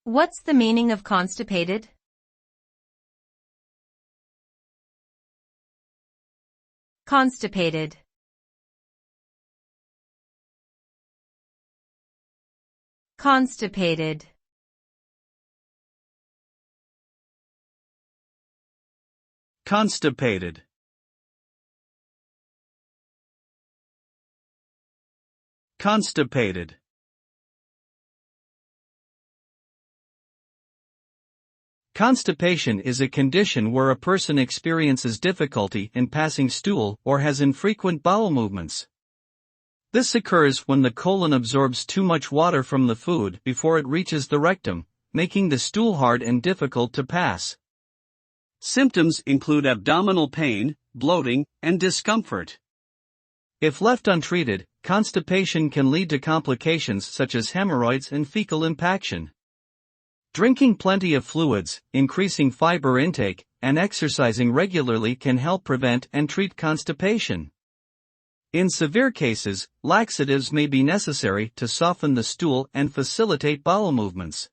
What's the meaning of constipated? Constipated. Constipated. Constipated. Constipated. Constipation is a condition where a person experiences difficulty in passing stool or has infrequent bowel movements. This occurs when the colon absorbs too much water from the food before it reaches the rectum, making the stool hard and difficult to pass. Symptoms include abdominal pain, bloating, and discomfort. If left untreated, constipation can lead to complications such as hemorrhoids and fecal impaction. Drinking plenty of fluids, increasing fiber intake, and exercising regularly can help prevent and treat constipation. In severe cases, laxatives may be necessary to soften the stool and facilitate bowel movements.